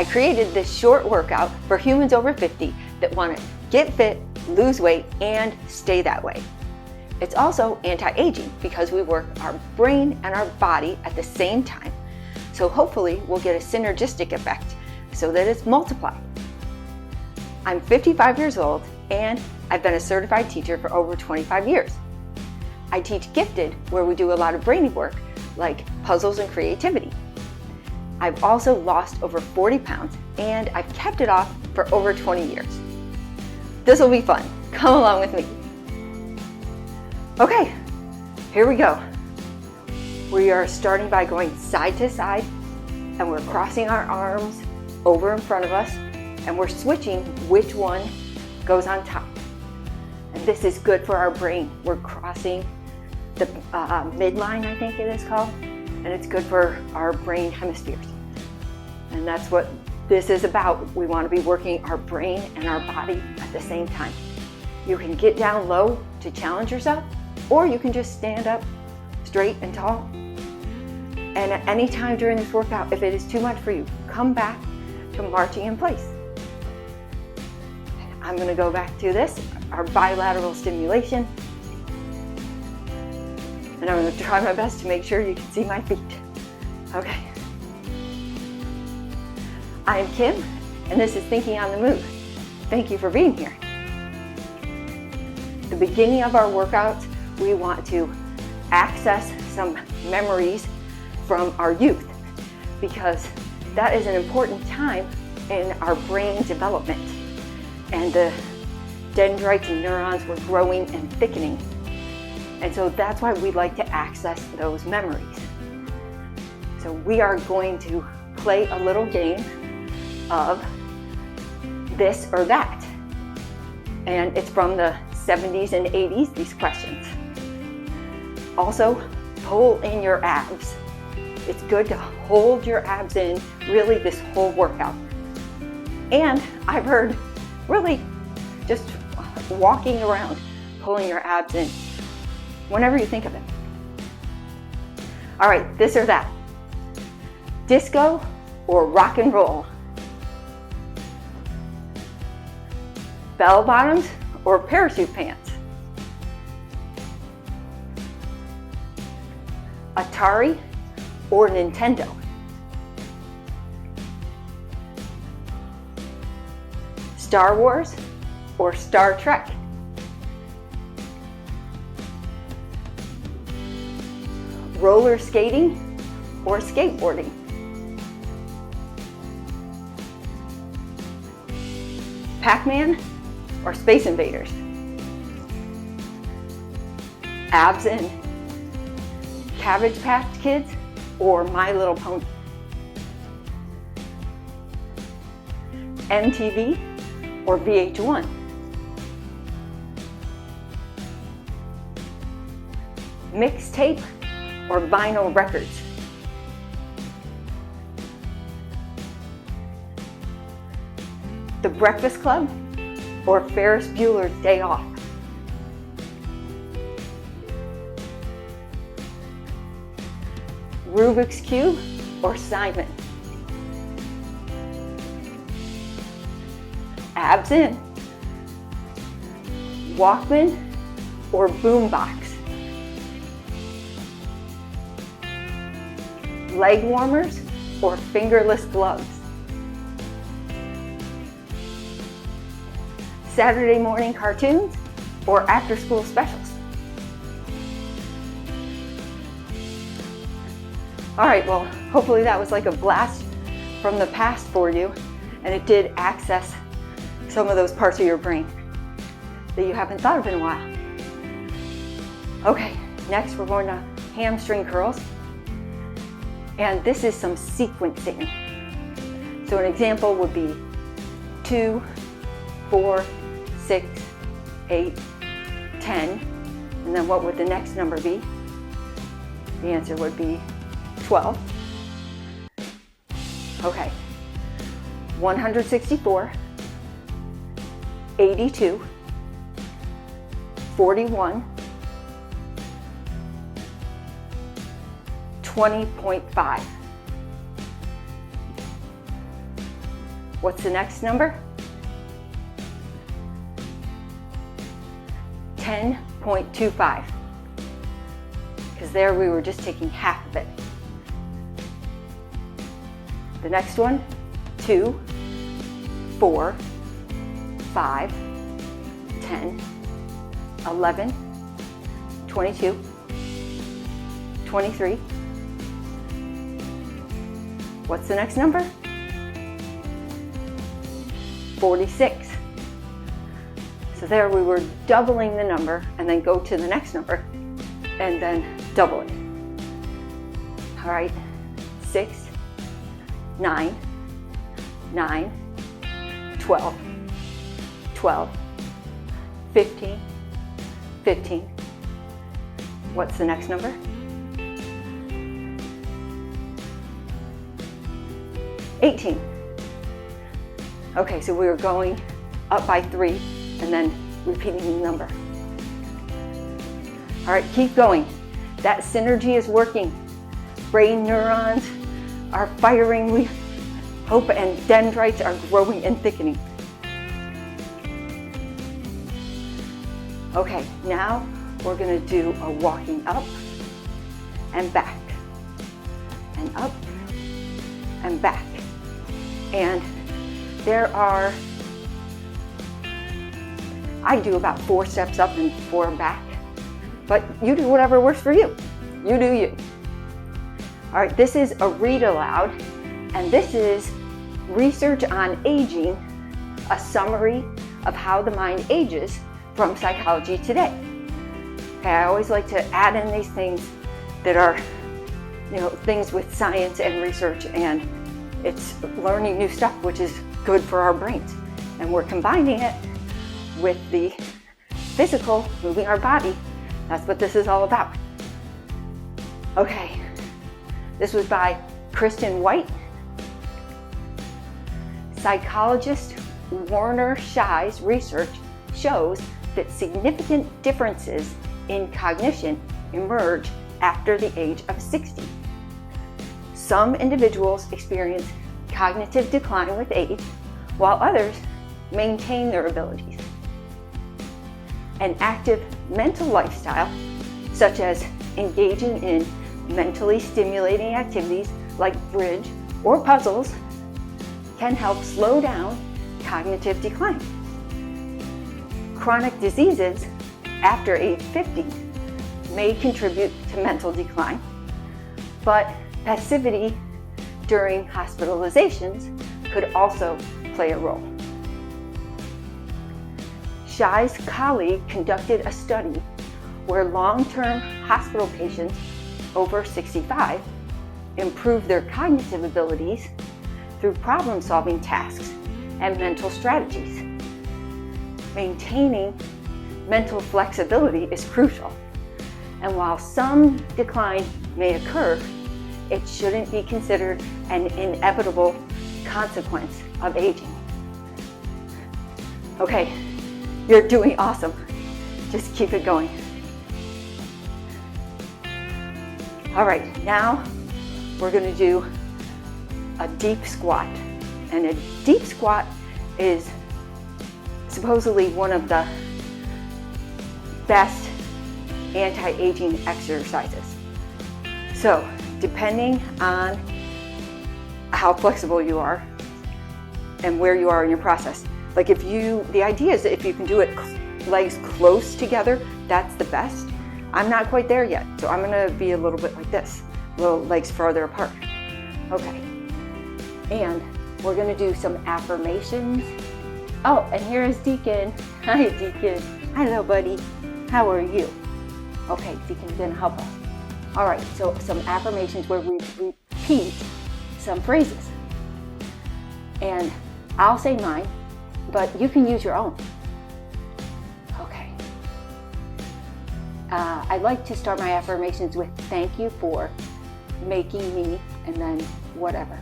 I created this short workout for humans over 50 that want to get fit, lose weight, and stay that way. It's also anti-aging because we work our brain and our body at the same time. So hopefully we'll get a synergistic effect so that it's multiplied. I'm 55 years old and I've been a certified teacher for over 25 years. I teach gifted, where we do a lot of brainy work like puzzles and creativity. I've also lost over 40 pounds and I've kept it off for over 20 years. This will be fun. Come along with me. Okay, here we go. We are starting by going side to side and we're crossing our arms over in front of us and we're switching which one goes on top. And this is good for our brain. We're crossing the midline, I think it is called, and it's good for our brain hemispheres. And that's what this is about. We want to be working our brain and our body at the same time. You can get down low to challenge yourself, or you can just stand up straight and tall. And at any time during this workout, if it is too much for you, come back to marching in place. I'm going to go back to this, our bilateral stimulation. And I'm going to try my best to make sure you can see my feet. Okay. I'm Kim, and this is Thinking on the Move. Thank you for being here. At the beginning of our workouts, we want to access some memories from our youth because that is an important time in our brain development. And the dendrites and neurons were growing and thickening. And so that's why we like to access those memories. So we are going to play a little game of this or that. And it's from the 70s and 80s, these questions. Also, pull in your abs. It's good to hold your abs in really this whole workout. And I've heard really just walking around, pulling your abs in, whenever you think of it. All right, this or that. Disco or rock and roll? Bell bottoms or parachute pants? Atari or Nintendo? Star Wars or Star Trek? Roller skating or skateboarding? Pac-Man or Space Invaders? Abs in Cabbage Patch Kids or My Little Pony? MTV or VH1? Mixtape or vinyl records? The Breakfast Club or Ferris Bueller's Day Off? Rubik's Cube or Simon? Abs in Walkman or boombox? Leg warmers or fingerless gloves? Saturday morning cartoons or after school specials? All right, well, hopefully that was like a blast from the past for you, and it did access some of those parts of your brain that you haven't thought of in a while. Okay, next we're going to hamstring curls. And this is some sequencing. So an example would be 2, 4, 6, 8, 10. And then what would the next number be? The answer would be 12. Okay. 164, 82, 41, 20.5. What's the next number? 10.25. Because there we were just taking half of it. The next one, 2, 4, 5, 10, 11, 22, 23. What's the next number? 46. So there we were doubling the number and then go to the next number and then double it. All right, 6, 9, 9, 12, 12, 15, 15. What's the next number? 18. Okay, so we were going up by 3 and then repeating the number. All right, keep going. That synergy is working. Brain neurons are firing, we hope, and dendrites are growing and thickening. Okay, now we're going to do a walking up and back, and up and back. And I do about 4 steps up and 4 back, but you do whatever works for you. You do you. All right, this is a read aloud, and this is research on aging, a summary of how the mind ages from Psychology Today. Okay, I always like to add in these things that are, things with science and research, and it's learning new stuff, which is good for our brains. And we're combining it with the physical, moving our body. That's what this is all about. Okay, this was by Kristen White. Psychologist Werner Schei's research shows that significant differences in cognition emerge after the age of 60. Some individuals experience cognitive decline with age, while others maintain their abilities. An active mental lifestyle, such as engaging in mentally stimulating activities like bridge or puzzles, can help slow down cognitive decline. Chronic diseases after age 50 may contribute to mental decline, but passivity during hospitalizations could also play a role. Schei's colleague conducted a study where long-term hospital patients over 65 improved their cognitive abilities through problem-solving tasks and mental strategies. Maintaining mental flexibility is crucial, and while some decline may occur, it shouldn't be considered an inevitable consequence of aging. Okay, you're doing awesome. Just keep it going. All right, now we're going to do a deep squat. And a deep squat is supposedly one of the best anti-aging exercises. So, depending on how flexible you are and where you are in your process. Like the idea is that if you can do it legs close together, that's the best. I'm not quite there yet, so I'm gonna be a little bit like this, little legs farther apart. Okay, and we're gonna do some affirmations. Oh, and here is Deacon. Hi, Deacon. Hello, buddy. How are you? Okay, Deacon's gonna help us. All right, so some affirmations where we repeat some phrases. And I'll say mine, but you can use your own. Okay. I like to start my affirmations with thank you for making me, and then whatever.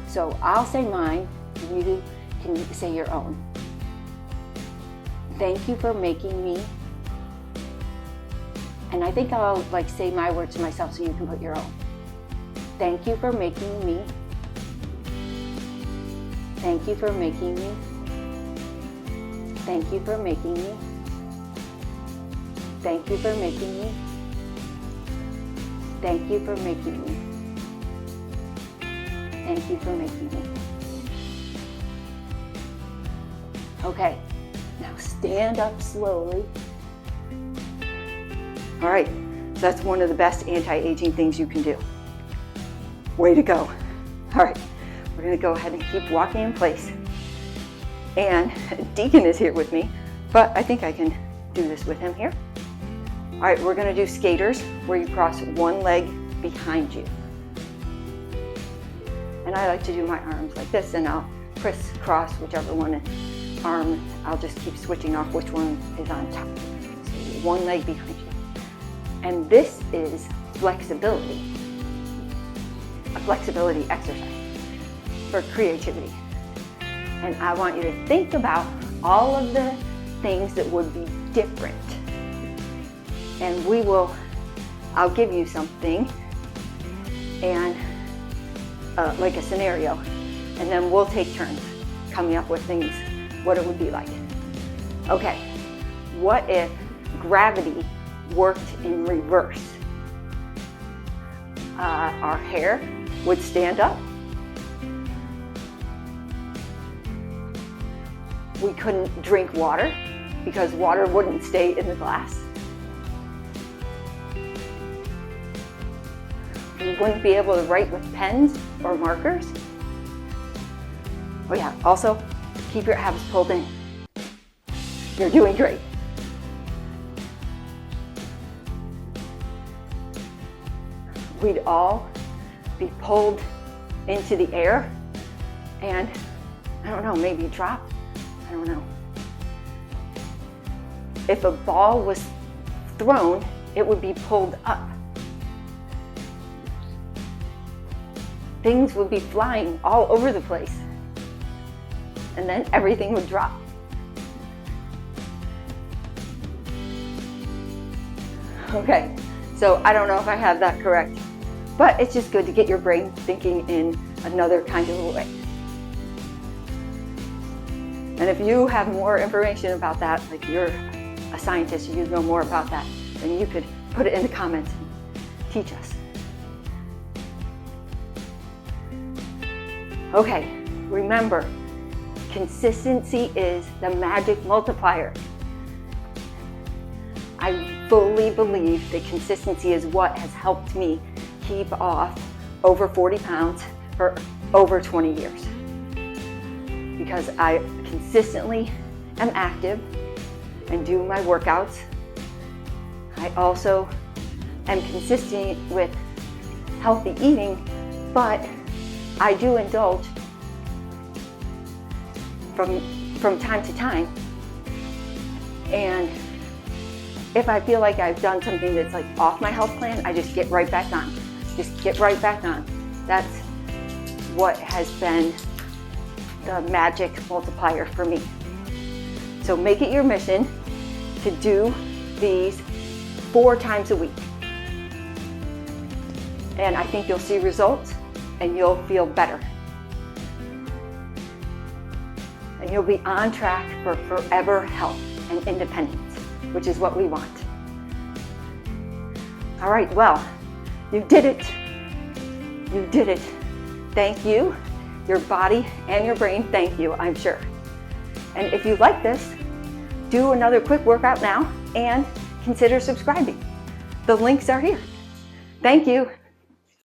So I'll say mine, and you can say your own. Thank you for making me. And I think I'll say my words to myself so you can put your own. Thank you for making me. Thank you for making me. Thank you for making me. Thank you for making me. Thank you for making me. Thank you for making me. Okay, now stand up slowly. All right, so that's one of the best anti-aging things you can do. Way to go. All right, we're gonna go ahead and keep walking in place. And Deacon is here with me, but I think I can do this with him here. All right, we're gonna do skaters, where you cross one leg behind you. And I like to do my arms like this, and I'll crisscross whichever one arm. I'll just keep switching off which one is on top. So one leg behind you. And this is flexibility, a flexibility exercise for creativity. And I want you to think about all of the things that would be different. And I'll give you something and like a scenario, and then we'll take turns coming up with things, what it would be like. Okay, what if gravity worked in reverse? Our hair would stand up. We couldn't drink water because water wouldn't stay in the glass. We wouldn't be able to write with pens or markers. Oh yeah, also keep your abs pulled in. You're doing great. We'd all be pulled into the air and, I don't know, maybe drop. I don't know. If a ball was thrown, it would be pulled up. Things would be flying all over the place. And then everything would drop. Okay, so I don't know if I have that correct, but it's just good to get your brain thinking in another kind of a way. And if you have more information about that, like you're a scientist, you know more about that, then you could put it in the comments and teach us. Okay, remember, consistency is the magic multiplier. I fully believe that consistency is what has helped me keep off over 40 pounds for over 20 years. Because I consistently am active and do my workouts. I also am consistent with healthy eating, but I do indulge from time to time. And if I feel like I've done something that's like off my health plan, I just get right back on. Just get right back on. That's what has been the magic multiplier for me. So make it your mission to do these 4 times a week. And I think you'll see results and you'll feel better. And you'll be on track for forever health and independence, which is what we want. All right, well, you did it. You did it. Thank you. Your body and your brain, thank you, I'm sure. And if you like this, do another quick workout now and consider subscribing. The links are here. Thank you.